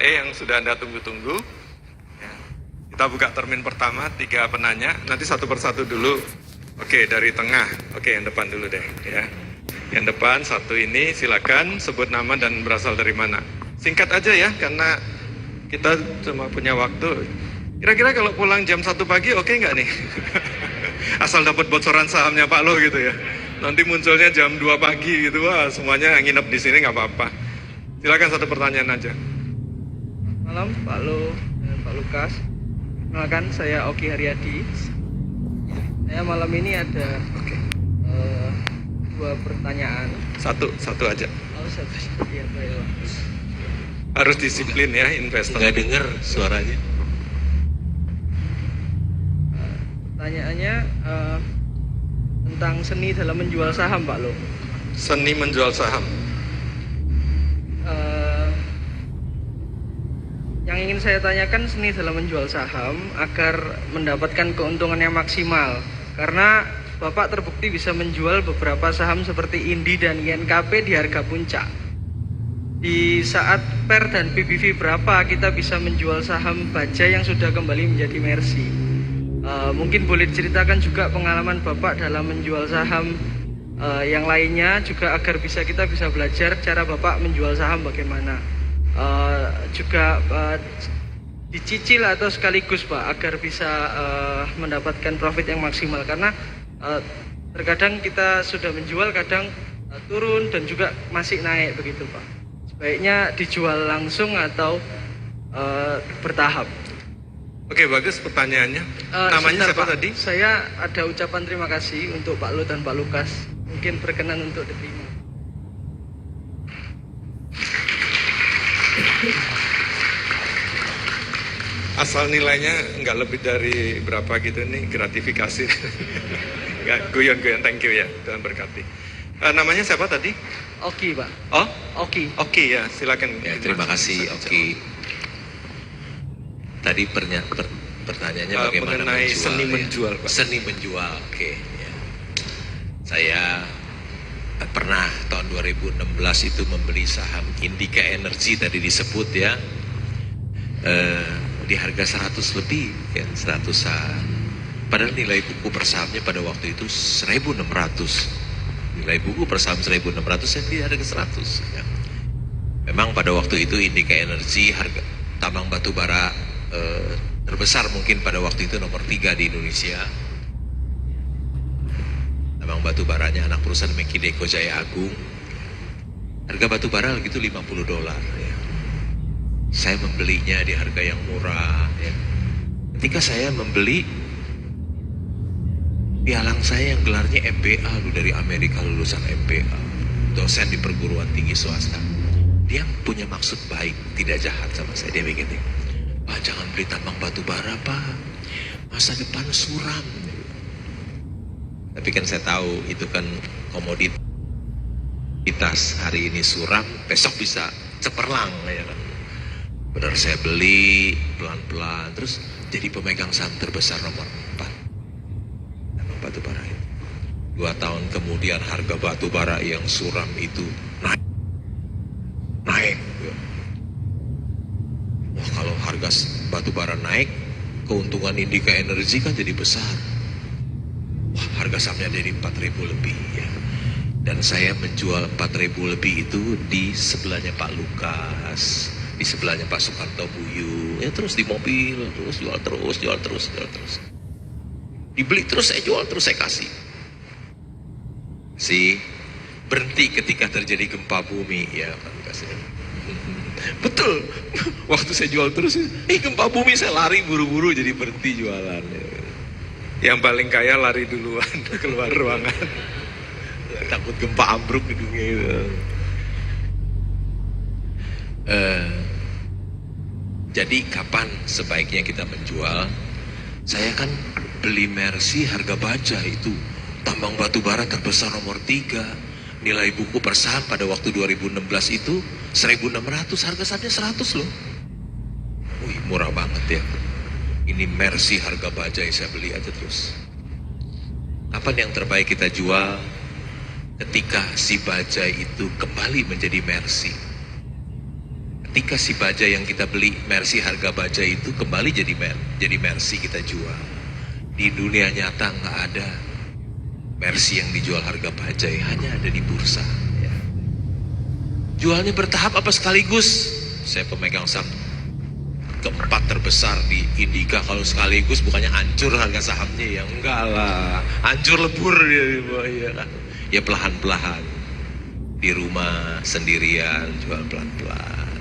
yang sudah Anda tunggu-tunggu. Ya. Kita buka termin pertama, 3 penanya, nanti satu persatu dulu. Oke, dari tengah. Oke, yang depan dulu deh. Ya. Yang depan, satu ini, silakan sebut nama dan berasal dari mana. Singkat aja ya, karena kita cuma punya waktu. Kira-kira kalau pulang jam 1 pagi, oke nggak nih? Asal dapat bocoran sahamnya Pak Lo gitu ya. Nanti munculnya jam 2 pagi gitu, wah semuanya nginep di sini nggak apa-apa. Silakan satu pertanyaan aja. Malam Pak Lo dan Pak Lukas. Perkenalkan saya Oki Haryadi. Saya malam ini ada dua pertanyaan. Satu aja. Oh, satu. Iya, baik. Harus disiplin ya investor. Nggak dengar suaranya. Pertanyaannya tentang seni dalam menjual saham, Pak Lo. Seni menjual saham. Yang ingin saya tanyakan seni dalam menjual saham agar mendapatkan keuntungan yang maksimal. Karena Bapak terbukti bisa menjual beberapa saham seperti Indi dan INKP di harga puncak. Di saat PER dan PBV berapa kita bisa menjual saham Bajaj yang sudah kembali menjadi Mercy. Mungkin boleh diceritakan juga pengalaman Bapak dalam menjual saham yang lainnya juga agar kita bisa belajar cara Bapak menjual saham bagaimana. Juga dicicil atau sekaligus Pak agar bisa mendapatkan profit yang maksimal, karena terkadang kita sudah menjual, kadang turun dan juga masih naik begitu Pak. Sebaiknya dijual langsung atau bertahap. Oke, bagus pertanyaannya. Namanya siapa Pak, tadi? Saya ada ucapan terima kasih untuk Pak Lo dan Pak Lukas. Mungkin berkenan untuk diterima. Asal nilainya nggak lebih dari berapa gitu nih, gratifikasi. Nggak, guyon, thank you ya, Tuhan berkati. Namanya siapa tadi? Oki Pak. Oh? Oki. Oke ya, silakan. Ya, terima kasih Oki. Tadi pertanyaannya bagaimana mengenai menjual, seni ya? menjual, Pak. Seni menjual, oke. Ya. Saya pernah tahun 2016 itu membeli saham Indika Energy tadi disebut ya, di harga 100 lebih, ya 100-an. Padahal nilai buku per sahamnya pada waktu itu 1.600. Nilai buku per saham 1.600, saya beli harga 100. Ya. Memang pada waktu itu Indika Energy harga tambang batu bara terbesar mungkin pada waktu itu nomor 3 di Indonesia. Tambang batu baranya anak perusahaan Mekideko Jaya Agung. Harga batu bara gitu $50 ya. Saya membelinya di harga yang murah ya. Ketika saya membeli, pialang saya yang gelarnya MBA dari Amerika, lulusan MBA, dosen di perguruan tinggi swasta. Dia punya maksud baik, tidak jahat sama saya. Dia begini, Pak, jangan beli tambang batu bara Pak, masa depan suram. Tapi kan saya tahu itu kan komoditas, hari ini suram, besok bisa cemerlang ya kan. Benar, saya beli pelan-pelan, terus jadi pemegang saham terbesar nomor 4 tambang batu bara itu. 2 tahun kemudian harga batu bara yang suram itu naik. Wah, kalau harga batu bara naik, keuntungan Indika Energy kan jadi besar. Wah, harga sahamnya jadi 4.000 lebih ya. Dan saya menjual 4.000 lebih itu di sebelahnya Pak Lukas, di sebelahnya Pak Sukarto Buyu, ya terus di mobil, terus jual terus. Dibeli terus, saya jual terus, saya kasih. Berhenti ketika terjadi gempa bumi ya Pak Lukas. Betul, waktu saya jual terus, gempa bumi, saya lari buru-buru jadi berhenti jualan. Yang paling kaya lari duluan keluar ruangan. Takut gempa ambruk gedungnya gitu. Jadi kapan sebaiknya kita menjual? Saya kan beli Mercy harga baja itu, tambang batu bara terbesar nomor 3. Nilai buku per saham pada waktu 2016 itu 1.600, harga sahamnya 100 loh. Wih, murah banget ya. Ini Mercy harga bajai, saya beli aja terus. Kapan yang terbaik kita jual? Ketika si bajai itu kembali menjadi Mercy. ketika si baja yang kita beli Mercy harga baja itu kembali jadi Mercy kita jual. Di dunia nyata nggak ada Mercy yang dijual harga bajai, hanya ada di bursa. Ya. Jualnya bertahap apa sekaligus? Saya pemegang saham keempat terbesar di Indika, kalau sekaligus bukannya hancur harga sahamnya, ya enggak lah, hancur lebur ya kan. Ya pelan-pelan, di rumah sendirian jual pelan-pelan.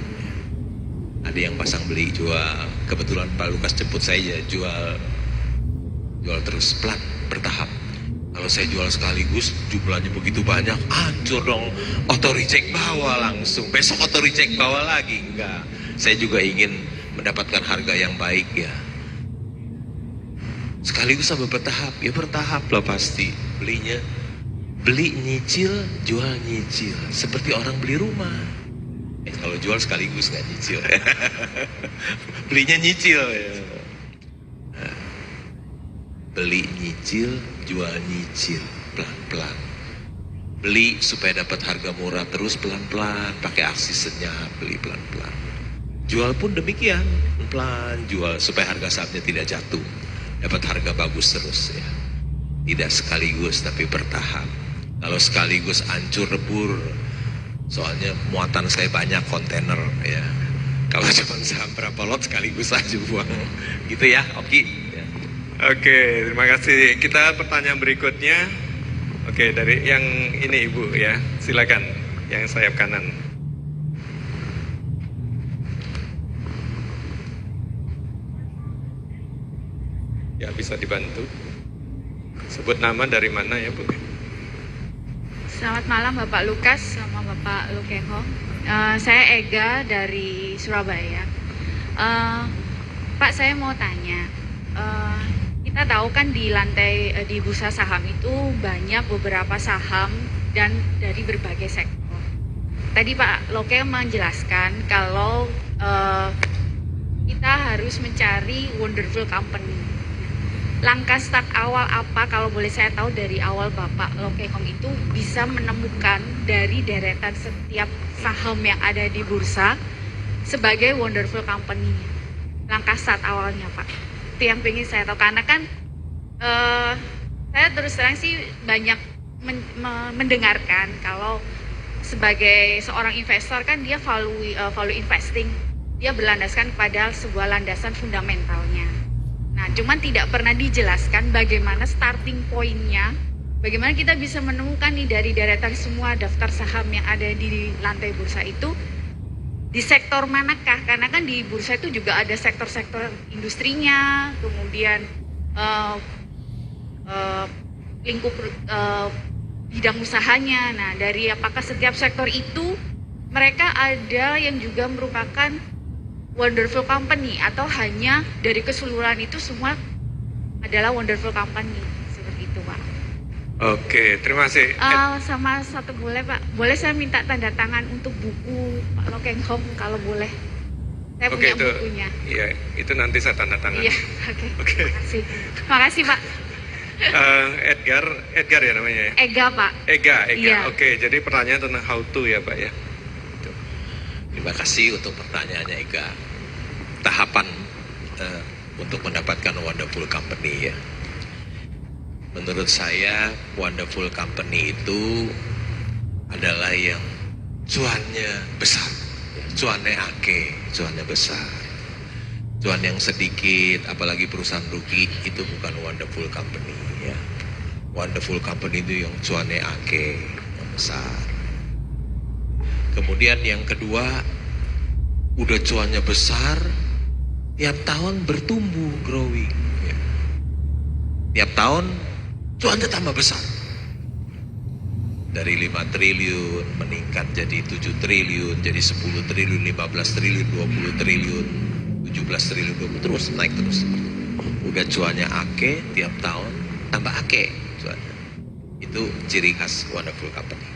Ada yang pasang beli jual, kebetulan Pak Lukas jemput saya jual terus pelan bertahap. Kalau saya jual sekaligus jumlahnya begitu banyak, hancur dong, auto reject bawa langsung, besok auto reject bawa lagi. Enggak, saya juga ingin mendapatkan harga yang baik ya. Sekaligus sama bertahap, ya bertahap lah pasti. Beli nyicil, jual nyicil, seperti orang beli rumah. Kalau jual sekaligus nggak nyicil. Belinya nyicil ya. Beli nyicil, jual nyicil, pelan-pelan. Beli supaya dapat harga murah terus pelan-pelan, pakai aksi senyap, beli pelan-pelan. Jual pun demikian, pelan jual supaya harga sahamnya tidak jatuh, dapat harga bagus terus ya. Tidak sekaligus tapi bertahap. Kalau sekaligus hancur lebur, soalnya muatan saya banyak kontainer ya. Kalau cuma saham berapa lot sekaligus aja buang, gitu ya, oke. Ya. Oke, terima kasih. Kita pertanyaan berikutnya. Oke, dari yang ini Ibu ya, silakan, yang sayap kanan. Ya, bisa dibantu. Sebut nama dari mana ya Bu? Selamat malam Bapak Lukas sama Bapak Lukeho. Saya Ega dari Surabaya. Pak, saya mau tanya. Kita tahu kan di lantai di bursa saham itu banyak beberapa saham dan dari berbagai sektor. Tadi Pak Loke menjelaskan kalau kita harus mencari wonderful company. Langkah start awal apa kalau boleh saya tahu dari awal Bapak Lokehong itu bisa menemukan dari deretan setiap saham yang ada di bursa sebagai wonderful company. Langkah start awalnya Pak, itu yang pengen saya tahu, karena kan saya terus terang sih banyak mendengarkan kalau sebagai seorang investor kan dia value investing, dia berlandaskan pada sebuah landasan fundamentalnya. Nah, cuman tidak pernah dijelaskan bagaimana starting point-nya, bagaimana kita bisa menemukan nih dari deretan semua daftar saham yang ada di lantai bursa itu, di sektor manakah? Karena kan di bursa itu juga ada sektor-sektor industrinya, kemudian lingkup bidang usahanya. Nah, dari apakah setiap sektor itu mereka ada yang juga merupakan wonderful company atau hanya dari keseluruhan itu semua adalah wonderful company, seperti itu Pak. Oke, terima kasih. Sama satu boleh Pak, boleh saya minta tanda tangan untuk buku Pak Lokehong kalau boleh. Saya punya itu, bukunya. Iya, itu nanti saya tanda tangan. Iya, oke. Makasih Pak. Edgar ya namanya ya? Ega Pak. Ega. Iya. Oke, jadi pertanyaan tentang how to ya Pak ya. Terima kasih untuk pertanyaannya Ega. Tahapan untuk mendapatkan wonderful company ya. Menurut saya wonderful company itu adalah yang cuannya besar, ya, cuannya cuannya besar. Cuan yang sedikit, apalagi perusahaan rugi, itu bukan wonderful company ya. Wonderful company itu yang cuannya yang besar. Kemudian yang kedua, udah cuannya besar, tiap tahun bertumbuh, growing. Ya. Tiap tahun cuannya tambah besar. Dari 5 triliun meningkat jadi 7 triliun, jadi 10 triliun, 15 triliun, 20 triliun, 17 triliun, 20, terus naik terus. Udah cuannya tiap tahun tambah cuannya. Itu ciri khas wonderful company.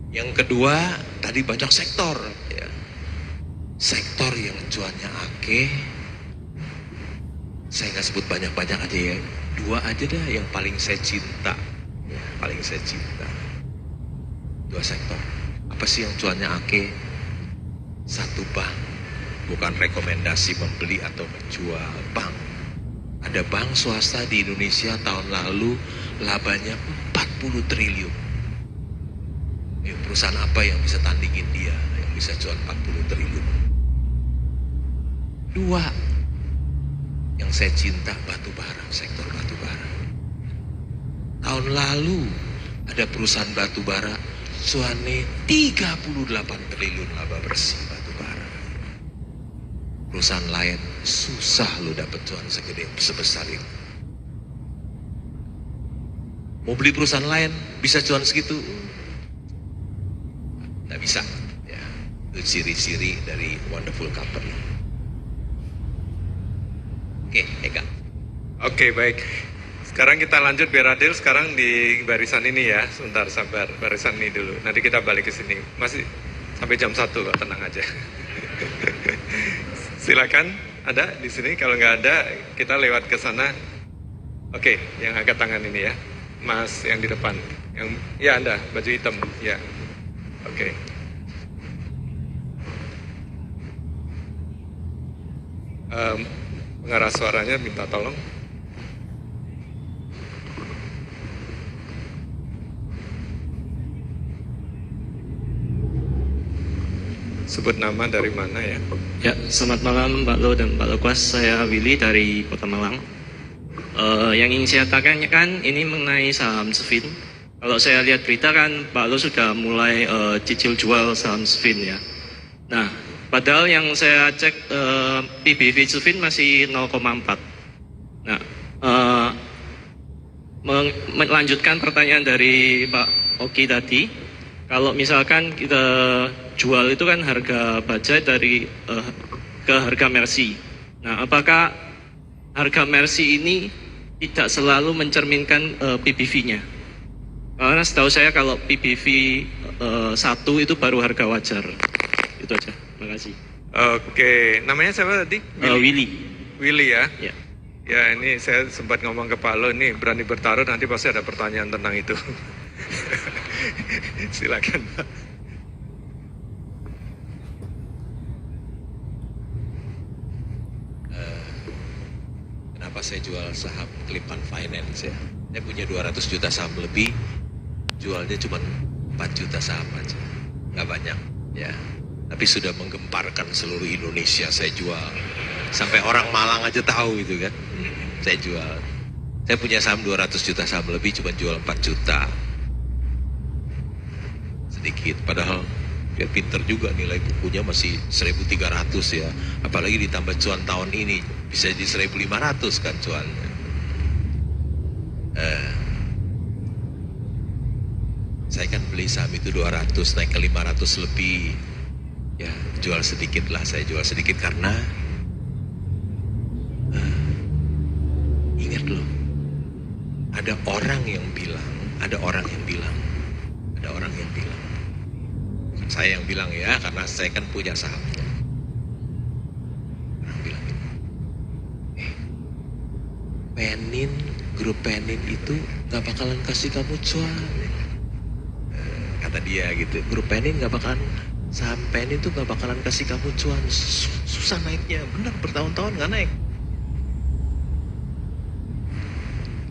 Yang kedua, tadi banyak sektor ya. Sektor yang cuannya saya nggak sebut banyak-banyak aja ya. 2 aja dah yang paling saya cinta ya, paling saya cinta. 2 sektor. Apa sih yang cuannya satu bank, bukan rekomendasi membeli atau menjual bank. Ada bank swasta di Indonesia tahun lalu labanya 40 triliun. Perusahaan apa yang bisa tandingin dia, yang bisa jual 40 triliun? Dua, yang saya cinta batu bara, sektor batu bara. Tahun lalu ada perusahaan batu bara cuannya 38 triliun laba bersih batu bara. Perusahaan lain susah lo dapet cuan sebesar itu. Mau beli perusahaan lain bisa cuan segitu? Nggak bisa. Ya, itu ciri-ciri dari wonderful company. Oke, Eka. Oke, baik. Sekarang kita lanjut biar adil. Sekarang di barisan ini ya. Sebentar, sabar. Barisan ini dulu. Nanti kita balik ke sini. Masih sampai jam 1 kok, tenang aja. Silakan, ada di sini. Kalau nggak ada, kita lewat ke sana. Oke, yang angkat tangan ini ya. Mas yang di depan. Ya, Anda, baju hitam. Ya. Oke. Pengarah suaranya minta tolong. Sebut nama dari mana ya? Ya, selamat malam Mbak Lo dan Mbak Lokwas. Saya Willy dari Kota Malang. Yang ingin saya tanyakan ini mengenai saham Svin. Kalau saya lihat berita kan Mbak Lo sudah mulai cicil jual saham Svin ya. Nah, padahal yang saya cek PBV Svin masih 0,4. Nah, melanjutkan pertanyaan dari Pak Oki tadi, kalau misalkan kita jual itu kan harga baja dari ke harga Mercy. Nah, apakah harga Mercy ini tidak selalu mencerminkan PBV-nya? Karena setahu saya kalau PBV 1 itu baru harga wajar. Itu aja. Terima kasih. Oke, namanya siapa tadi? Willy. Willy ya? Ya. Ya, ini saya sempat ngomong ke Pak Lo, ini berani bertaruh, nanti pasti ada pertanyaan tentang itu. Silakan, Pak. Kenapa saya jual saham Kelipan Finance ya? Saya punya 200 juta saham lebih, jualnya cuma 4 juta saham aja, nggak banyak ya. Tapi sudah menggemparkan seluruh Indonesia saya jual. Sampai orang Malang aja tahu itu kan. Saya jual. Saya punya saham 200 juta saham lebih, cuma jual 4 juta. Sedikit, padahal biar pinter juga nilai bukunya masih 1.300 ya. Apalagi ditambah cuan tahun ini bisa jadi 1.500 kan cuannya. Saya kan beli saham itu 200 naik ke 500 lebih. Ya, jual sedikit lah, saya jual sedikit karena ingat loh, ada orang yang bilang, saya yang bilang ya, karena saya kan punya sahamnya. Orang bilang Penin, grup Penin itu gak bakalan kasih kamu cuan. Kata dia gitu, grup Penin gak bakalan, saham Penin tuh gak bakalan kasih kamu cuan. Susah naiknya, benar bertahun-tahun gak naik.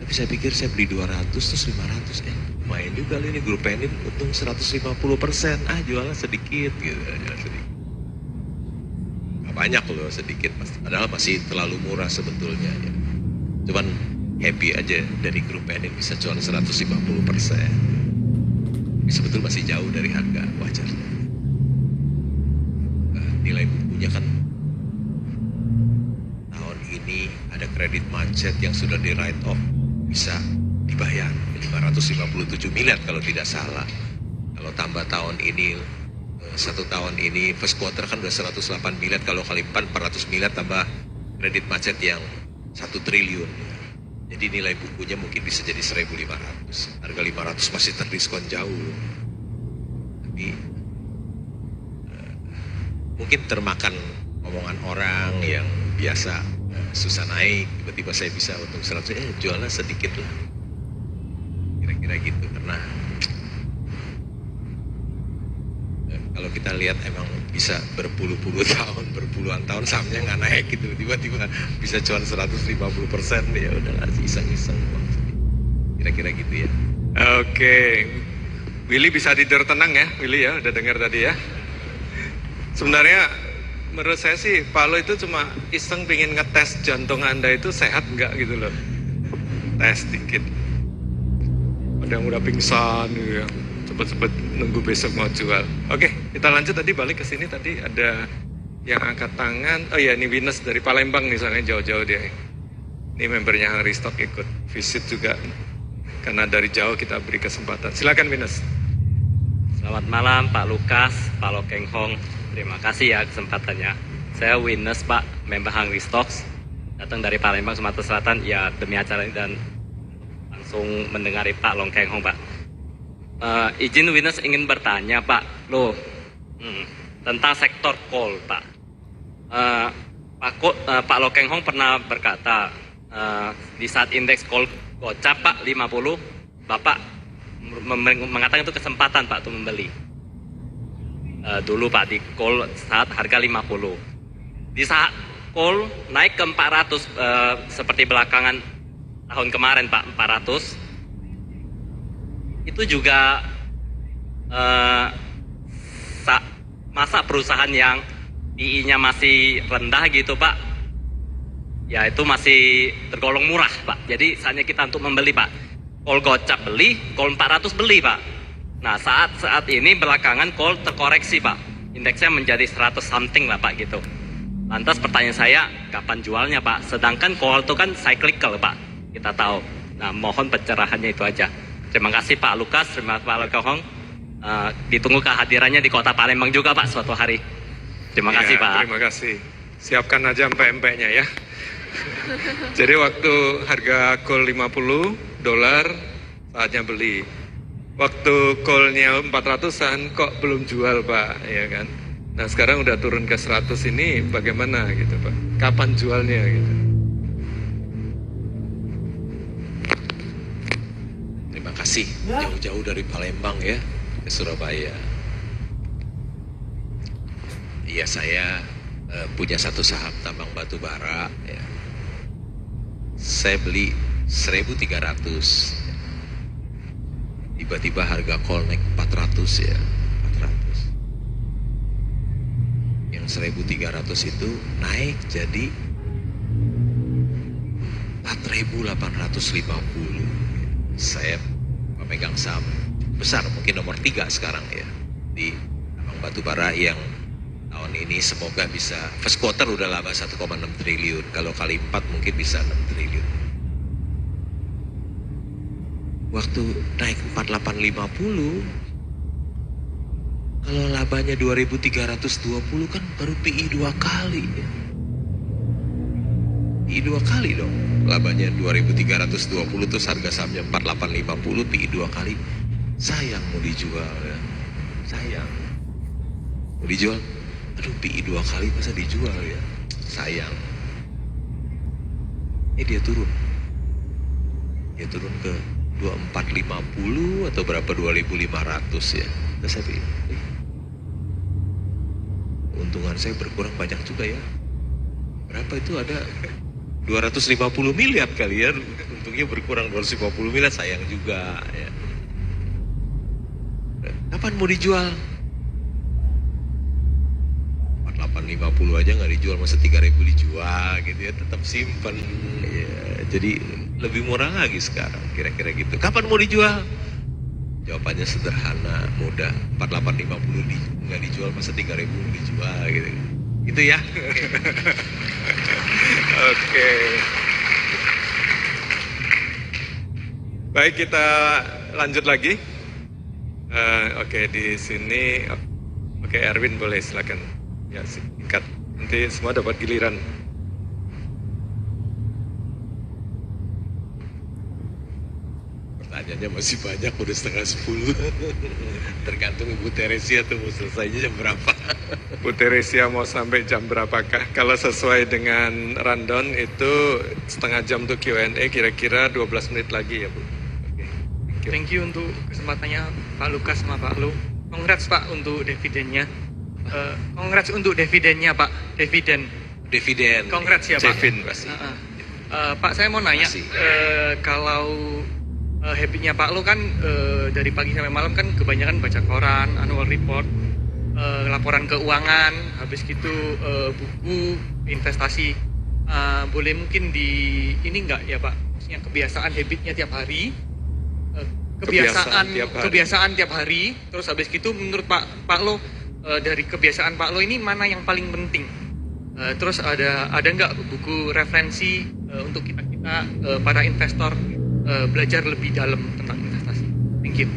Tapi saya pikir saya beli 200 terus 500 lumayan juga ini grup Penin untung 150%. Jualnya sedikit gitu, jual sedikit. Gak banyak loh, sedikit. Padahal masih terlalu murah sebetulnya ya. Cuman happy aja dari grup Penin bisa jual 150%. Tapi sebetulnya masih jauh dari harga wajarnya. Nilai bukunya kan tahun ini ada kredit macet yang sudah di write off, bisa dibayar 557 miliar kalau tidak salah. Kalau tambah tahun ini, satu tahun ini first quarter kan udah 108 miliar, kalau kali 400 miliar tambah kredit macet yang 1 triliun. Jadi nilai bukunya mungkin bisa jadi 1.500. Harga 500 masih terdiskon jauh. Tapi mungkin termakan omongan orang yang biasa susah naik, tiba-tiba saya bisa untung 100, jualnya sedikit lah. Kira-kira gitu, karena Kalau kita lihat emang bisa berpuluh-puluh tahun, berpuluhan tahun sahamnya nggak naik gitu, tiba-tiba bisa cuan 150%, ya udahlah iseng-iseng. Kira-kira gitu ya. Oke, Willy bisa tidur tenang ya, Willy ya, udah dengar tadi ya. Sebenarnya menurut saya sih Pak Lo itu cuma iseng pengen ngetes jantung Anda itu sehat nggak gitu loh. Tes dikit. Ada yang udah pingsan gitu ya, cepet-cepet nunggu besok mau jual. Oke, kita lanjut tadi balik ke sini, tadi ada yang angkat tangan. Oh iya, ini Winnes dari Palembang nih, soalnya jauh-jauh dia. Ini membernya Hungry Stock ikut visit juga. Karena dari jauh kita beri kesempatan. Silakan Winnes. Selamat malam Pak Lukas, Pak Lokeng Hong. Terima kasih ya kesempatannya. Saya Winnes Pak, member Hungry Stocks. Datang dari Palembang, Sumatera Selatan. Ya demi acara ini dan langsung mendengari Pak Lokeng Hong Pak. Izin Winnes ingin bertanya Pak, tentang sektor coal Pak. Pak Lokeng Hong pernah berkata di saat indeks coal gocap Pak 50, Bapak mengatakan itu kesempatan Pak untuk membeli. Dulu Pak di coal saat harga 50. Di saat coal naik ke 400 seperti belakangan tahun kemarin Pak 400. Itu juga masa perusahaan yang PI-nya masih rendah gitu Pak, ya itu masih tergolong murah Pak. Jadi saatnya kita untuk membeli Pak. Coal gocap beli, coal 400 beli Pak. Nah saat ini belakangan coal terkoreksi Pak, indeksnya menjadi 100 something lah Pak gitu. Lantas pertanyaan saya, kapan jualnya Pak? Sedangkan coal itu kan cyclical Pak, kita tahu. Nah mohon pencerahannya itu aja. Terima kasih Pak Lukas, terima kasih Pak Lokeng Hong. Ditunggu kehadirannya di kota Palembang juga Pak suatu hari. Terima kasih Pak. Terima kasih. Siapkan aja empek-empeknya ya. Jadi waktu harga coal $50, saatnya beli. Waktu coalnya 400-an kok belum jual Pak, ya kan? Nah sekarang udah turun ke 100 ini bagaimana gitu Pak? Kapan jualnya gitu? Terima kasih jauh-jauh dari Palembang ya ke Surabaya. Iya saya punya satu saham tambang batu bara ya. Saya beli 1.300. Tiba-tiba harga coal naik 400 ya. 400. Yang 1.300 itu naik jadi 4.850. Saya memegang saham besar, mungkin nomor 3 sekarang ya di tambang batu bara yang tahun ini semoga bisa first quarter udah laba 1,6 triliun, kalau kali 4 mungkin bisa 6 triliun. Waktu naik 4850, kalau labanya 2320 kan baru PI 2 kali ya. PI 2 kali dong, labanya 2320 terus harga sahamnya 4850, PI 2 kali. Sayang mau dijual ya, sayang mau dijual. Aduh PI 2 kali masa dijual ya, sayang. Dia turun ke 2450 atau berapa, 2500 ya. Terus saya pilih, keuntungan saya berkurang banyak juga ya. Berapa itu, ada 250 miliar kali ya, untungnya berkurang 250 miliar, sayang juga ya. Kapan mau dijual? 4850 aja nggak dijual, masa 3.000 dijual gitu ya, tetap simpen ya. Jadi lebih murah lagi sekarang, kira-kira gitu. Kapan mau dijual? Jawabannya sederhana, mudah. 4850 nggak dijual, masa 3.000 dijual gitu. Gitu ya. Oke. Baik, kita lanjut lagi. Oke, di sini. Oke, Erwin boleh silakan. Ya, singkat. Nanti semua dapat giliran. Pertanyaannya masih banyak, udah 9:30. Tergantung Ibu Teresia tuh mau selesainya jam berapa. Bu Teresia mau sampai jam berapakah? Kalau sesuai dengan rundown itu setengah jam untuk Q&A, kira-kira 12 menit lagi ya Bu. Oke. Thank you untuk kesempatannya Pak Lukas sama Pak Lu. Congrats Pak untuk dividennya. Congrats untuk dividennya Pak. Dividen. Congrats ya Pak. Devin pasti. Pak saya mau nanya, Masih. kalau habitnya Pak Lo kan dari pagi sampai malam kan kebanyakan baca koran, annual report, laporan keuangan, habis gitu buku investasi. Boleh mungkin di ini enggak ya Pak? Maksudnya kebiasaan habitnya tiap hari. Kebiasaan tiap hari. Terus habis gitu menurut Pak Lo dari kebiasaan Pak Lo ini mana yang paling penting? Terus ada nggak buku referensi untuk kita para investor belajar lebih dalam tentang investasi? Thank you.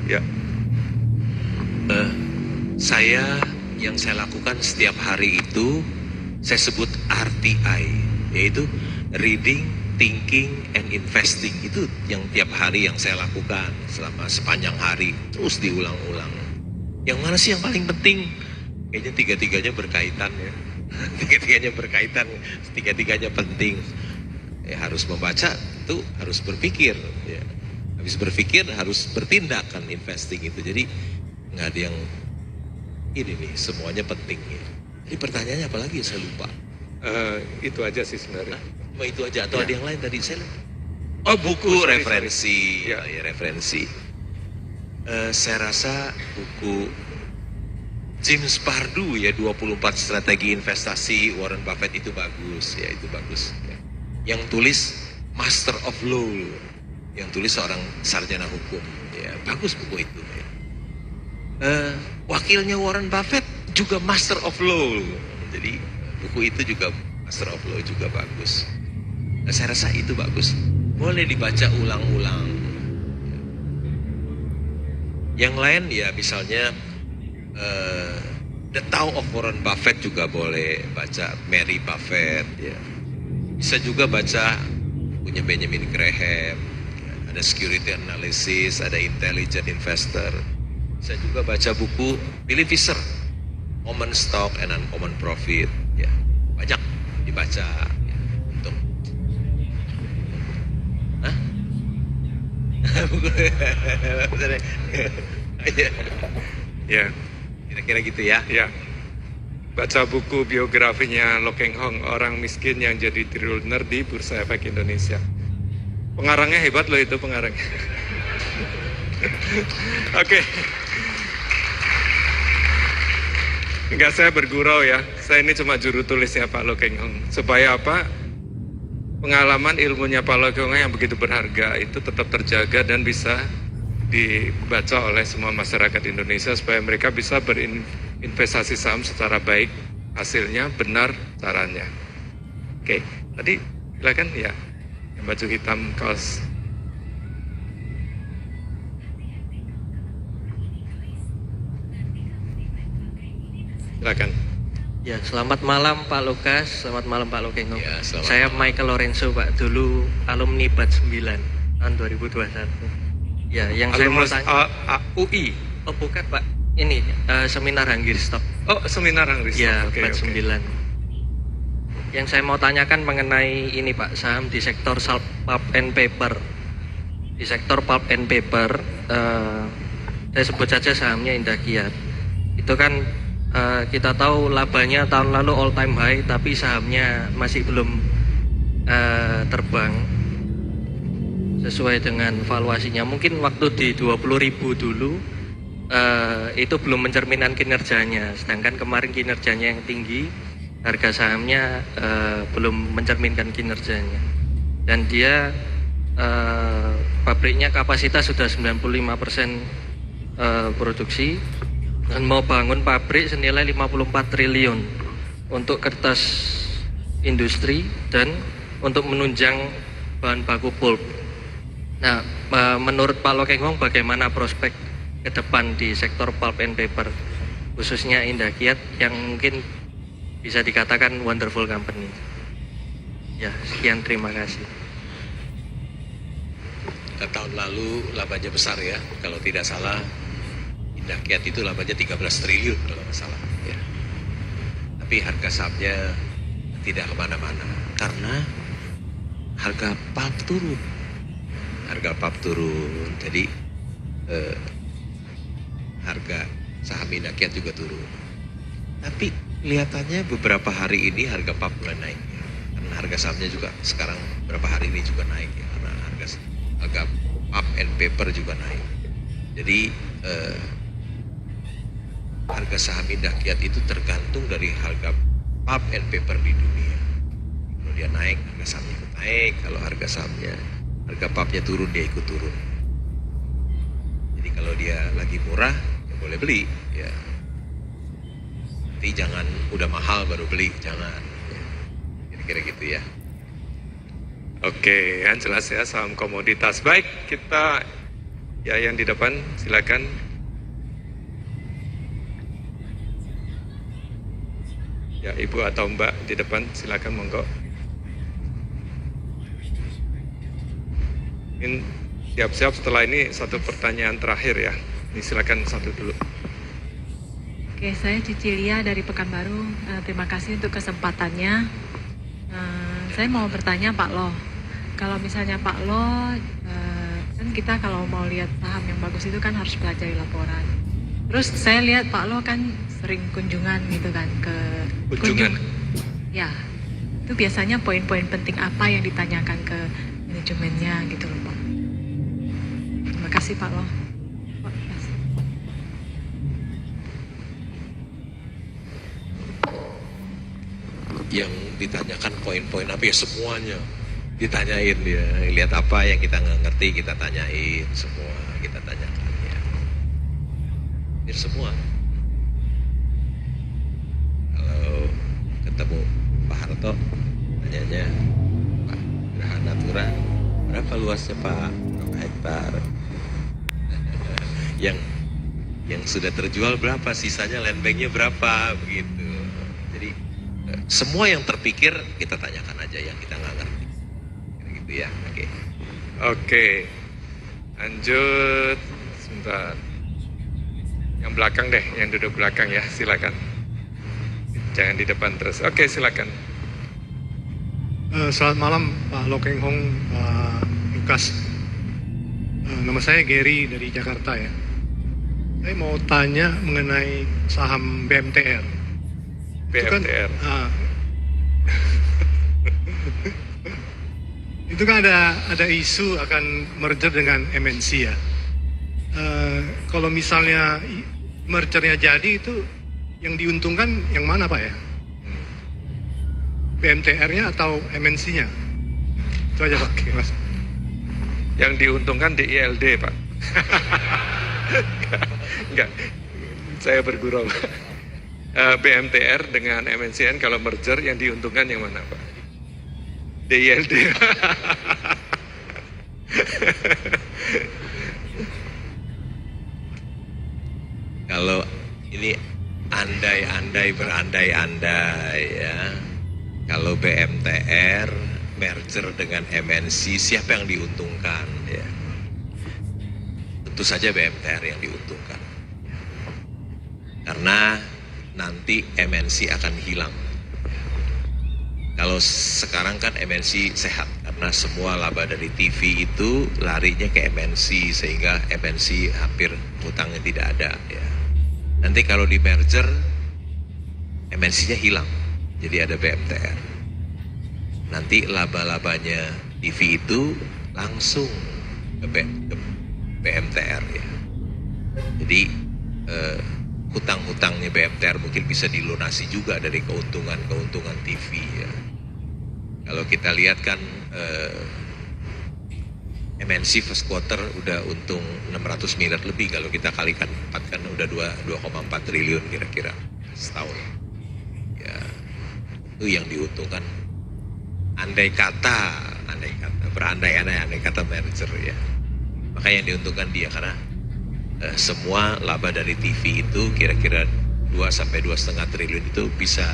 Ya. Yang saya lakukan setiap hari itu saya sebut RTI, yaitu Reading, Thinking, and Investing. Itu yang tiap hari yang saya lakukan selama sepanjang hari, terus diulang-ulang. Yang mana sih yang paling penting? Kayaknya tiga-tiganya berkaitan ya. Tiga-tiganya penting. Harus membaca, itu harus berpikir. Ya. Habis berpikir harus bertindak kan investing itu. Jadi nggak ada yang ini nih, semuanya penting ya. Jadi pertanyaannya apa lagi ya, saya lupa. Itu aja sih sebenarnya. Cuma itu aja atau ada yang lain tadi saya lupa. Oh buku sorry, referensi. sorry. Ya referensi. Saya rasa buku James Pardue ya 24 strategi investasi Warren Buffett itu bagus ya, itu bagus ya. Yang tulis Master of Law, yang tulis seorang sarjana hukum ya, bagus buku itu ya. Wakilnya Warren Buffett juga Master of Law, jadi buku itu juga Master of Law juga bagus. Saya rasa itu bagus, boleh dibaca ulang-ulang. Yang lain ya misalnya The Tao of Warren Buffett juga boleh baca, Mary Buffett ya. Bisa juga baca punya Benjamin Graham, ada Security Analysis, ada Intelligent Investor. Bisa juga baca buku Billy Fisher, Common Stock and Uncommon Profit ya. Banyak dibaca ya, untuk Ya. kira-kira gitu ya. Ya. Baca buku biografinya Lo Keng Hong, orang miskin yang jadi triliuner di Bursa Efek Indonesia. Pengarangnya hebat loh itu pengarangnya. Oke. Enggak, saya bergurau ya. Saya ini cuma juru tulisnya Pak Lo Keng Hong. Supaya apa? Pengalaman ilmunya Pak Lo Keng Hong yang begitu berharga itu tetap terjaga dan bisa dibaca oleh semua masyarakat Indonesia supaya mereka bisa berinvestasi saham secara baik, hasilnya benar caranya. Oke, tadi silakan ya, yang baju hitam kaos. Silakan. Ya, selamat malam Pak Lukas, selamat malam Pak Lo Keng Hong. Ya, selamat Saya malam. Michael Lorenzo Pak, dulu alumni batch 9 tahun 2021. Ya, yang saya mau Alumnus tanya. UI. Oh bukan Pak, ini seminar Hanggirstock. Oh, seminar Hanggirstock. Ya, Oke, batch oke. 9. Yang saya mau tanyakan mengenai ini Pak, saham di sektor pulp and paper. Di sektor pulp and paper, saya sebut saja sahamnya Indah Kiat. Itu kan kita tahu labanya tahun lalu all time high, tapi sahamnya masih belum terbang sesuai dengan valuasinya. Mungkin waktu di 20.000 dulu itu belum mencerminkan kinerjanya, sedangkan kemarin kinerjanya yang tinggi, harga sahamnya belum mencerminkan kinerjanya. Dan dia pabriknya kapasitas sudah 95% produksi dan mau bangun pabrik senilai 54 triliun untuk kertas industri dan untuk menunjang bahan baku pulp. Nah, menurut Pak Lo Keng Hong bagaimana prospek ke depan di sektor pulp and paper, khususnya Indah Kiat yang mungkin bisa dikatakan wonderful company? Ya, sekian, terima kasih. Tahun lalu labanya besar ya, kalau tidak salah Indah Kiat itu labanya 13 triliun kalau nggak salah ya. Tapi harga sahamnya tidak kemana-mana karena harga pulp turun. Jadi harga saham Indakiat juga turun. Tapi kelihatannya beberapa hari ini harga PAP mulai naik ya. Karena harga sahamnya juga sekarang beberapa hari ini juga naik ya, karena harga PAP and paper juga naik. Jadi harga saham Indakiat itu tergantung dari harga pulp and paper di dunia. Kalau dia naik, harga sahamnya ikut naik. Kalau harga pulpnya turun, dia ikut turun. Jadi kalau dia lagi murah, ya boleh beli. Ya. Tapi jangan udah mahal baru beli, jangan. Ya. Kira-kira gitu ya. Oke, yang jelas ya saham komoditas. Baik, kita ya yang di depan silakan. Ya, Ibu atau Mbak di depan silakan monggo. Ini siap-siap setelah ini satu pertanyaan terakhir ya. Ini silakan satu dulu. Oke, saya Cicilia dari Pekanbaru. Terima kasih untuk kesempatannya. Saya mau bertanya Pak Lo, kalau misalnya Pak Lo, kan kita kalau mau lihat saham yang bagus itu kan harus pelajari laporan. Terus saya lihat Pak Lo kan sering kunjungan gitu kan ke Kunjungan. Ya, itu biasanya poin-poin penting apa yang ditanyakan ke manajemennya gitu loh Pak. Terima kasih Pak Lo. Yang ditanyakan poin-poin apa ya, semuanya ditanyain dia. Lihat apa yang kita nggak ngerti kita tanyain, semua kita tanyakan ya. Hampir semua. Kalau ketemu Pak Harto, tanyanya Pak Geraha Natura berapa luasnya Pak, berapa hektar, yang sudah terjual berapa, sisanya land banknya berapa, begitu. Jadi semua yang terpikir kita tanyakan aja yang kita nggak ngerti, gitu ya. Oke, lanjut sebentar. Yang belakang deh, yang duduk belakang ya, silakan. Jangan di depan terus. Oke, silakan. Selamat malam Pak Lo Keng Hong, Pak Lukas. Nama saya Gary dari Jakarta ya. Saya mau tanya mengenai saham BMTR. BMTR. Itu kan ada isu akan merger dengan MNC ya. Kalau misalnya mergernya jadi, itu yang diuntungkan yang mana Pak ya? BMTR-nya atau MNC-nya? Itu aja Pak. Oke. Yang diuntungkan DILD Pak. Enggak, saya bergurau. BMTR dengan MNCN kalau merger yang diuntungkan yang mana Pak? DILD. Kalau ini andai-andai berandai-andai ya. Kalau BMTR merger dengan MNC, siapa yang diuntungkan ya? Tentu saja BMTR yang diuntungkan. Karena nanti MNC akan hilang. Kalau sekarang kan MNC sehat karena semua laba dari TV itu larinya ke MNC sehingga MNC hampir hutangnya tidak ada ya. Nanti kalau di merger MNC-nya hilang. Jadi ada BMTR. Nanti laba-labanya TV itu langsung ke BMTR ya. Jadi hutang-hutangnya BMTR mungkin bisa dilunasi juga dari keuntungan TV ya. Kalau kita lihat kan MNC first quarter udah untung 600 miliar lebih, kalau kita kalikan 4 kan udah 2,4 triliun kira-kira setahun. Ya, itu yang diuntungkan. Andai kata berandai-andai kata merger ya. Maka yang diuntungkan dia karena semua laba dari TV itu kira-kira 2 sampai 2,5 triliun itu bisa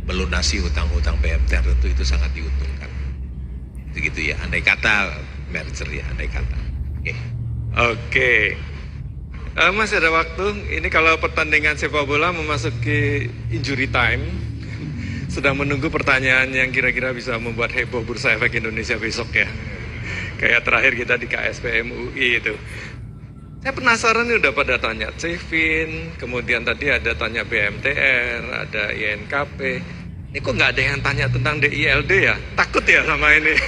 melunasi hutang-hutang BMTR, tentu itu sangat diuntungkan. Itu gitu ya, andai kata merger ya, andai kata. Oke. Masih ada waktu. Ini kalau pertandingan sepak bola memasuki injury time. Sedang menunggu pertanyaan yang kira-kira bisa membuat heboh Bursa Efek Indonesia besok ya. Kayak terakhir kita di KSPM UI itu. Saya penasaran nih, udah pada tanya Cevin, kemudian tadi ada tanya BMTR, ada INKP. Ini kok nggak ada yang tanya tentang DILD ya? Takut ya sama ini.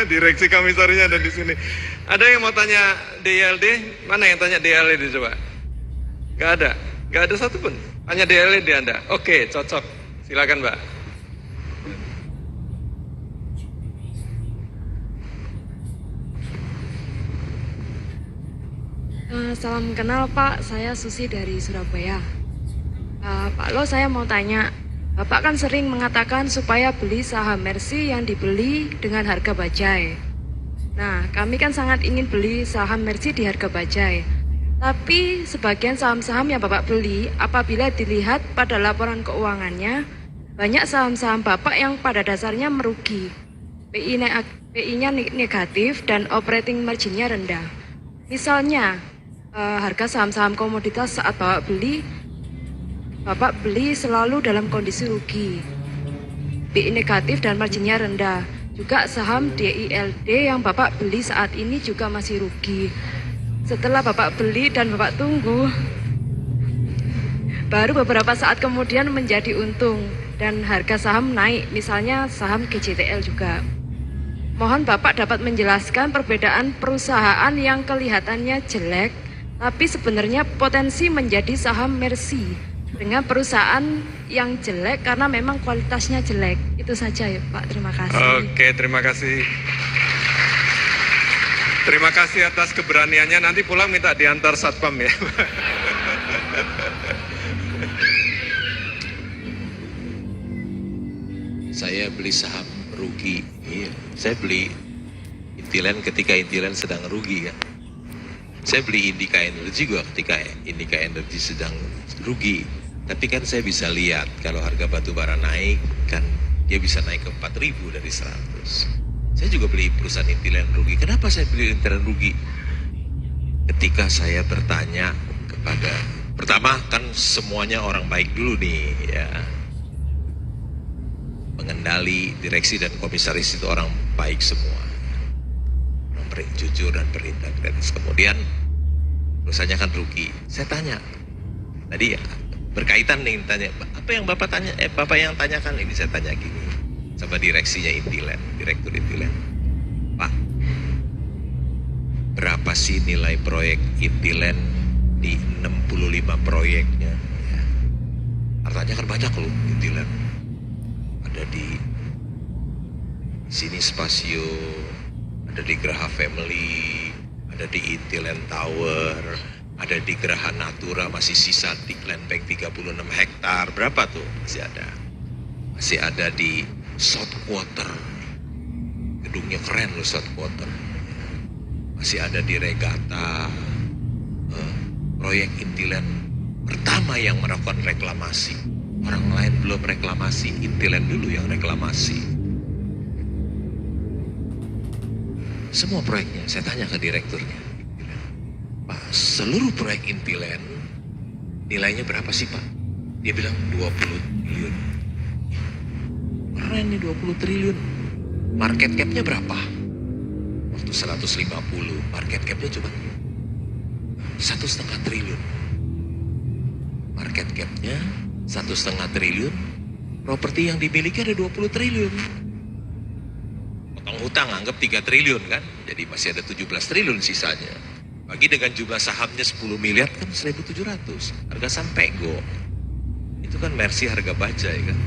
Direksi komisarinya ada di sini. Ada yang mau tanya DILD? Mana yang tanya DILD coba? Nggak ada. Nggak ada satupun. Tanya DILD Anda. Oke, cocok. Silakan Mbak. Salam kenal Pak, saya Susi dari Surabaya. Pak Lo, saya mau tanya, Bapak kan sering mengatakan supaya beli saham Mercy yang dibeli dengan harga bajai. Nah, kami kan sangat ingin beli saham Mercy di harga bajai. Tapi sebagian saham-saham yang Bapak beli, apabila dilihat pada laporan keuangannya, banyak saham-saham Bapak yang pada dasarnya merugi. PI-nya negatif dan operating margin-nya rendah. Misalnya, harga saham-saham komoditas saat Bapak beli selalu dalam kondisi rugi. BI negatif dan marginnya rendah. Juga saham DILD yang Bapak beli saat ini juga masih rugi. Setelah Bapak beli dan Bapak tunggu, baru beberapa saat kemudian menjadi untung dan harga saham naik, misalnya saham GJTL juga. Mohon Bapak dapat menjelaskan perbedaan perusahaan yang kelihatannya jelek, tapi sebenarnya potensi menjadi saham Mercy dengan perusahaan yang jelek karena memang kualitasnya jelek. Itu saja ya Pak, terima kasih. Oke, terima kasih. Terima kasih atas keberaniannya. Nanti pulang minta diantar satpam ya. Saya beli saham rugi. Iya, saya beli Intiland ketika Intiland sedang rugi kan. Saya beli Indika Energy juga ketika Indika Energy sedang rugi. Tapi kan saya bisa lihat kalau harga batu bara naik kan dia bisa naik ke 4.000 dari 100. Saya juga beli perusahaan Intiland rugi. Kenapa saya beli Intiland rugi? Ketika saya bertanya kepada, pertama kan semuanya orang baik dulu nih ya. Pengendali, direksi dan komisaris itu orang baik semua. Orang jujur dan berintegritas. Kemudian perusahaannya kan rugi. Saya tanya, tadi ya berkaitan nih tanya, apa yang Bapak tanya? Bapak yang tanyakan ini saya tanya gini sama direksinya Intiland, direktur Intiland. Pak, berapa sih nilai proyek Intiland di 65 proyeknya? Ya. Artinya kan banyak loh Intiland. Ada di sini Spasio, ada di Graha Family, ada di Intiland Tower, ada di Geraha Natura, masih sisa di Land Bank 36 hektar. Berapa tuh? Masih ada. Masih ada di South Quarter. Gedungnya keren loh South Quarter. Masih ada di Regatta. Proyek Intiland pertama yang melakukan reklamasi. Orang lain belum reklamasi, Intiland dulu yang reklamasi. Semua proyeknya, saya tanya ke direkturnya. Pak, seluruh proyek Intiland nilainya berapa sih Pak? Dia bilang 20 triliun. Keren nih 20 triliun. Market cap-nya berapa? Waktu 150, market cap-nya cuma 1,5 triliun. Market cap-nya 1,5 triliun. Properti yang dimiliki ada 20 triliun. Potong hutang anggap 3 triliun kan? Jadi masih ada 17 triliun sisanya. Bagi dengan jumlah sahamnya 10 miliar kan 1.700. Harga saham Pego. Itu kan Mercy harga bajai kan.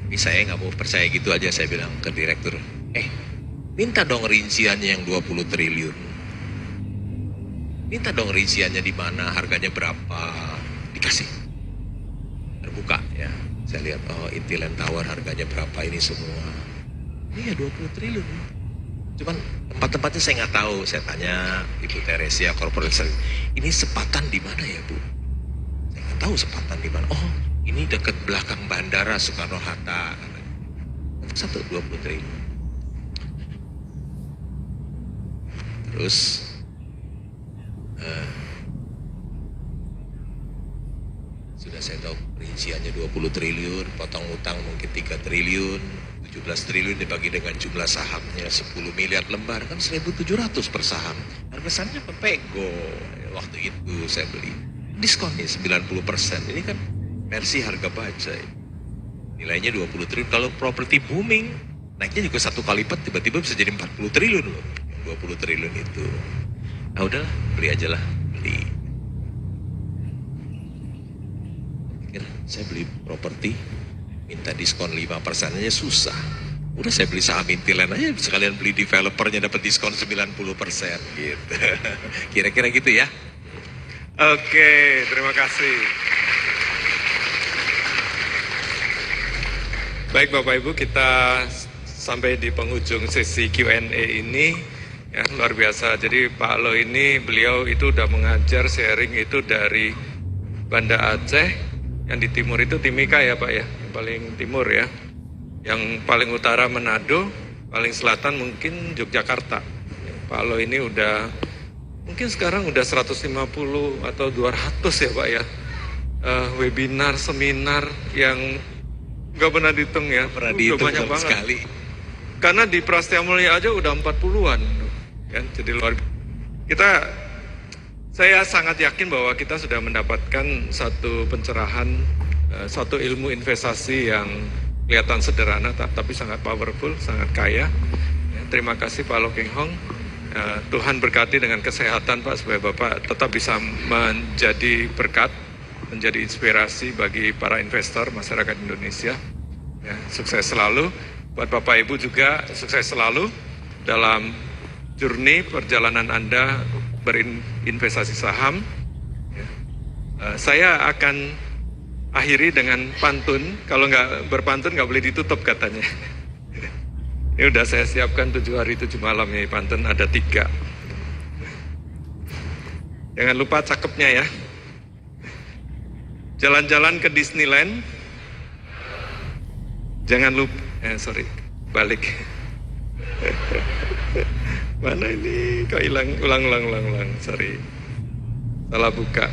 Tapi saya nggak mau percaya gitu aja, saya bilang ke direktur. Minta dong rinciannya yang 20 triliun. Minta dong rinciannya di mana, harganya berapa. Dikasih. Terbuka ya. Saya lihat, oh Intiland Tower harganya berapa ini semua. Iya 20 triliun. Cuman tempat-tempatnya saya nggak tahu. Saya tanya Ibu Teresia Corporate Service, ini sepatan di mana ya Bu? Saya nggak tahu sepatan di mana. Oh, ini dekat belakang bandara Soekarno-Hatta. 20 triliun. Terus sudah Sudah saya tahu rinciannya 20 triliun, potong utang mungkin 3 triliun, 17 triliun dibagi dengan jumlah sahamnya 10 miliar lembar, kan 1.700 per saham. Harga sahamnya pepego, waktu itu saya beli. Diskonnya 90%, ini kan Mercy harga baja. Nilainya 20 triliun, kalau properti booming, naiknya juga 1 kali lipat, tiba-tiba bisa jadi 40 triliun loh. 20 triliun itu. Nah udahlah, beli aja lah, beli. Saya beli properti, minta diskon 5% aja susah. Udah saya beli saham Intiland aja, sekalian beli developernya dapat diskon 90% gitu. Kira-kira gitu ya. Oke, terima kasih. Baik Bapak Ibu, kita sampai di penghujung sesi Q&A ini. Ya, luar biasa. Jadi Pak Lo ini, beliau itu udah mengajar sharing itu dari Banda Aceh, yang di timur itu Timika ya Pak ya, yang paling timur ya. Yang paling utara Manado, paling selatan mungkin Yogyakarta. Ya, Pak Lo ini udah, mungkin sekarang udah 150 atau 200 ya Pak ya. Webinar, seminar yang nggak pernah dihitung ya. Pernah dihitung banyak banget. sekali. Karena di Prasetya Mulia aja udah 40-an. Ya, jadi luar biasa. Saya sangat yakin bahwa kita sudah mendapatkan satu pencerahan, satu ilmu investasi yang kelihatan sederhana tapi sangat powerful, sangat kaya. Ya, terima kasih Pak Lo Keng Hong. Tuhan berkati dengan kesehatan Pak, supaya Bapak tetap bisa menjadi berkat, menjadi inspirasi bagi para investor masyarakat Indonesia. Ya, sukses selalu. Buat Bapak Ibu juga sukses selalu dalam journey perjalanan Anda berinvestasi saham. Ya. Saya akan akhiri dengan pantun. Kalau nggak berpantun nggak boleh ditutup katanya. Ini udah saya siapkan 7 hari 7 malam ya, pantun ada 3. Jangan lupa cakepnya ya. Jalan-jalan ke Disneyland. Jangan lupa, balik. Mana ini? Kok hilang? Ulang. Sorry. Salah buka.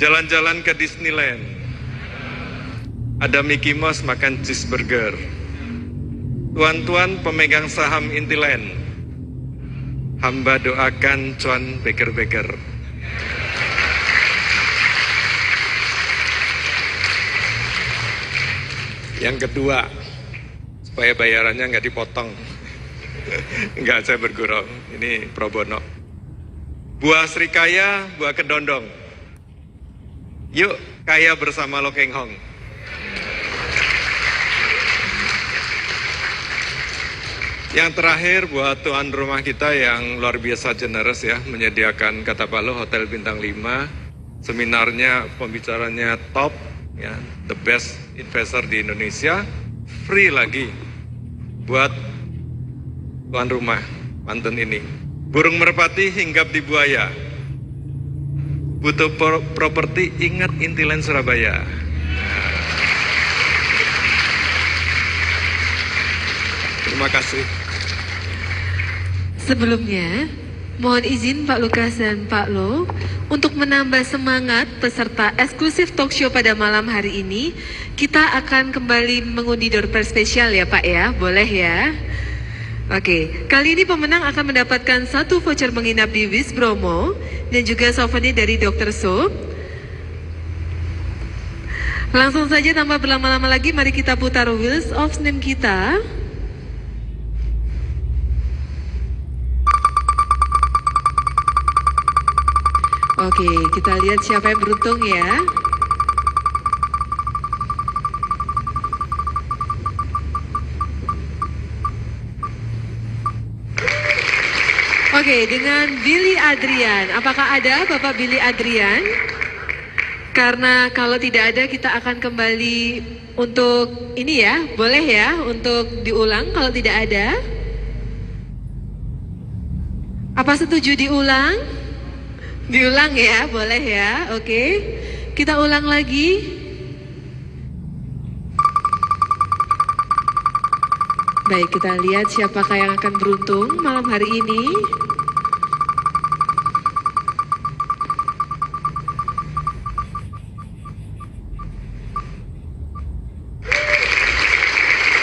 Jalan-jalan ke Disneyland. Ada Mickey Mouse makan cheeseburger. Tuan-tuan pemegang saham Intiland. Hamba doakan cuan beker-beker. Yang kedua, supaya bayarannya nggak dipotong. Enggak, saya bergurau. Ini pro bono. Buah serikaya, buah kedondong. Yuk kaya bersama Lo Keng Hong. Yang terakhir buat tuan rumah kita yang luar biasa generous ya, menyediakan kata Pak Lo Hotel Bintang 5. Seminarnya, pembicaranya top ya, the best investor di Indonesia. Free lagi buat tuan rumah pantun ini. Burung merpati hinggap di buaya. Butuh properti, ingat Intiland Surabaya. Terima kasih. Sebelumnya, mohon izin Pak Lukas dan Pak Lo untuk menambah semangat peserta eksklusif talk show pada malam hari ini. Kita akan kembali mengundi door prize spesial ya Pak ya, boleh ya? Oke, kali ini pemenang akan mendapatkan 1 voucher menginap di Wis Bromo dan juga souvenir dari Dr. So. Langsung saja tanpa berlama-lama lagi, mari kita putar Wheels of Name kita. Oke, kita lihat siapa yang beruntung ya. Oke, dengan Billy Adrian. Apakah ada Bapak Billy Adrian? Karena kalau tidak ada kita akan kembali untuk ini ya, boleh ya untuk diulang kalau tidak ada. Apa setuju diulang? Diulang ya, boleh ya, oke. Kita ulang lagi. Baik, kita lihat siapakah yang akan beruntung malam hari ini.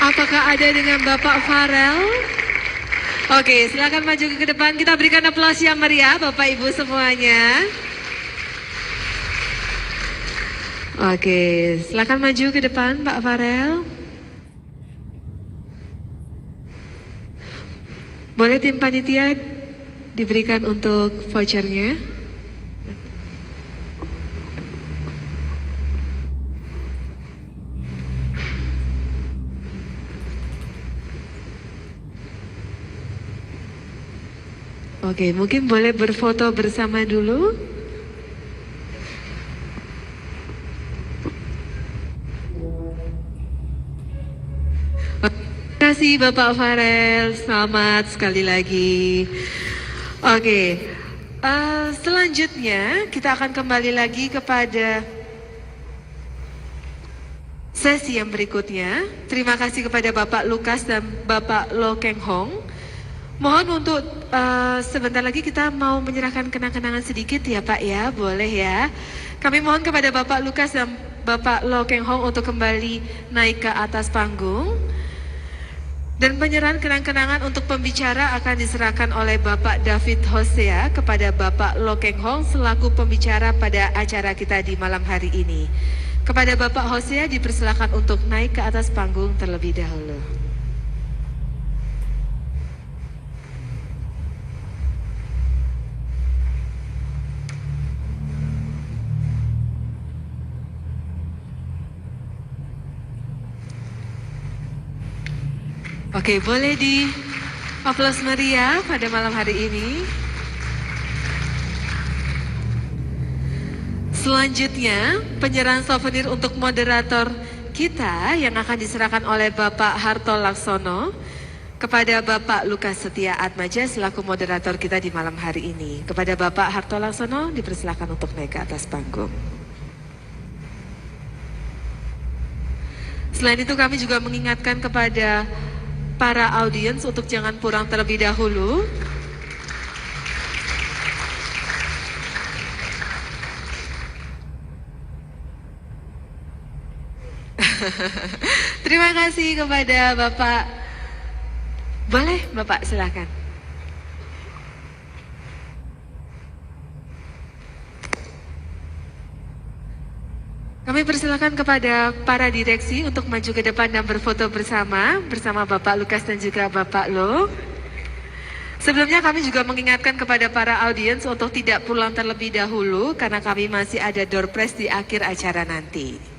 Apakah ada dengan Bapak Farel? Oke, silakan maju ke depan. Kita berikan aplaus yang meriah Bapak Ibu semuanya. Oke, silakan maju ke depan Pak Farel. Boleh tim panitia diberikan untuk vouchernya. Oke, mungkin boleh berfoto bersama dulu. Terima kasih Bapak Farel, selamat sekali lagi. Oke, selanjutnya kita akan kembali lagi kepada sesi yang berikutnya. Terima kasih kepada Bapak Lukas dan Bapak Lo Keng Hong. Mohon untuk sebentar lagi kita mau menyerahkan kenang-kenangan sedikit ya Pak ya, boleh ya. Kami mohon kepada Bapak Lukas dan Bapak Lo Keng Hong untuk kembali naik ke atas panggung. Dan penyerahan kenang-kenangan untuk pembicara akan diserahkan oleh Bapak David Hosea kepada Bapak Lo Keng Hong selaku pembicara pada acara kita di malam hari ini. Kepada Bapak Hosea dipersilakan untuk naik ke atas panggung terlebih dahulu. Oke, boleh di aplaus meriah pada malam hari ini. Selanjutnya, penyerahan souvenir untuk moderator kita yang akan diserahkan oleh Bapak Harto Laksono kepada Bapak Lukas Setia Atmaja selaku moderator kita di malam hari ini. Kepada Bapak Harto Laksono dipersilakan untuk naik ke atas panggung. Selain itu kami juga mengingatkan kepada para audiens untuk jangan pulang terlebih dahulu. Terima kasih kepada Bapak. Boleh Bapak silakan. Kami persilakan kepada para direksi untuk maju ke depan dan berfoto bersama Bapak Lukas dan juga Bapak Lo. Sebelumnya kami juga mengingatkan kepada para audiens untuk tidak pulang terlebih dahulu karena kami masih ada door prize di akhir acara nanti.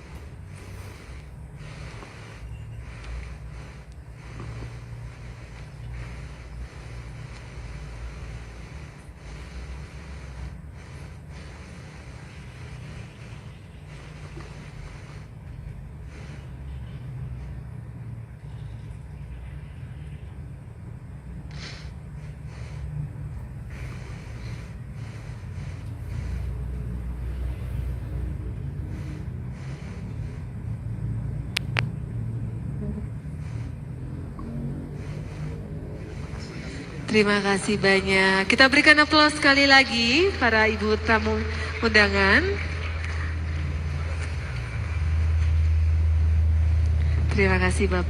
Terima kasih banyak. Kita berikan aplaus sekali lagi para ibu tamu undangan. Terima kasih Bapak.